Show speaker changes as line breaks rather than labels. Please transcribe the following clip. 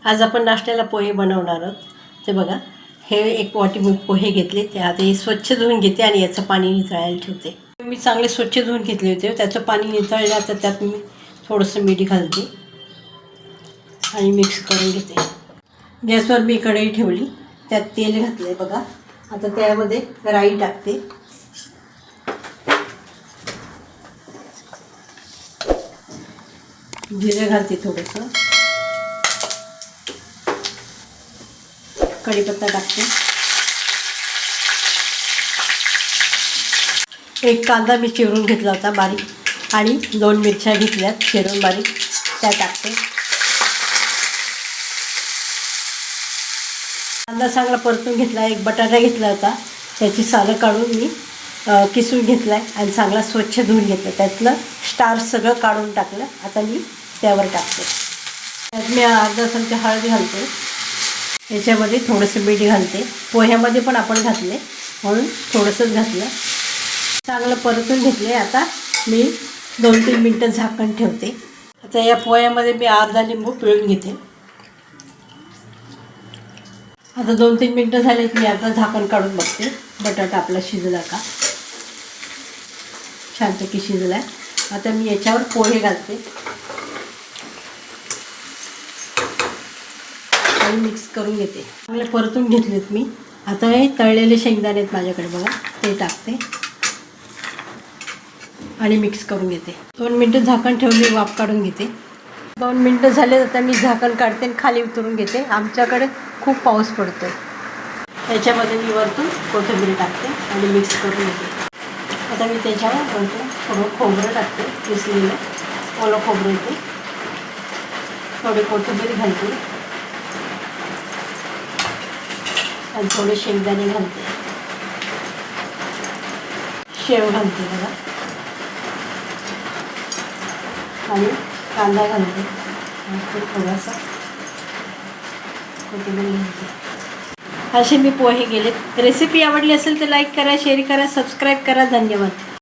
आज आपण नाश्त्याला पोहे बनवणार आहोत. ते बघा, हे एक वाटी मी पोहे घेतले. ते आता हे स्वच्छ धुवून घेते आणि याचं पाणी निथळायला ठेवते. मी चांगले स्वच्छ धुवून घेतले होते. त्याचं पाणी निथळलं तर त्यात मी थोडंसं मीठ घालते आणि मिक्स करून घेते. गॅसवर मी कढई ठेवली, त्यात तेल घातले बघा. आता त्यामध्ये राई टाकते, जिरे घालते, थोडंसं कढीपत्ता टाकते, एक कांदा मी चिरून घेतला होता बारीक आणि 2 मिरच्या घेतल्यात चिरून बारीक, त्या टाकते. कांदा चांगला परतून घेतला. एक बटाटा घेतला होता, त्याची सालं काढून मी किसून घेतला आहे आणि चांगला स्वच्छ धुवून घेतला. त्यातलं स्टार्च सगळं काढून टाकलं. आता मी त्यावर टाकते. त्यात मी अर्धा चमचा हळद घालते, याच्यामध्ये थोडंसं मीठ घालते. पोह्यामध्ये पण आपण घातले म्हणून थोडंसंच घातलं. चांगलं परतून घेतले. आता मी 2-3 मिनटं झाकण ठेवते. आता या पोह्यामध्ये मी अर्धा लिंबू पिळून घेते. आता 2-3 मिनटं झालेत. मी आता झाकण काढून बघते बटाटा आपला शिजला का. छानपैकी शिजला आहे. आता मी याच्यावर पोहे घालते आणि मिक्स करून घेते. चांगले परतून घेतलेत मी. आता हे तळलेले शेंगदाणे आहेत माझ्याकडे बघा, ते टाकते आणि मिक्स करून घेते. 2 मिनटं झाकण ठेवले, वाफ काढून घेते. 2 मिनटं झाले. आता मी झाकण काढते आणि खाली उतरून घेते. आमच्याकडे खूप पाऊस पडतो. त्याच्यामध्ये मी वरतून कोथिंबीर टाकते आणि मिक्स करून घेते. आता मी त्याच्यावर वरतून थोडं खोबरं टाकते, किसलेलं ओलं खोबरं येते, थोडी कोथिंबीर घालते आणि थोडे शेंगदाणे घालते, शेव घालते बघा आणि कांदा घालते आणि थोडासा कोथिंबीर घालते. असे मी पोहे केले. रेसिपी आवडली असेल तर लाईक करा, शेअर करा, सबस्क्राईब करा. धन्यवाद.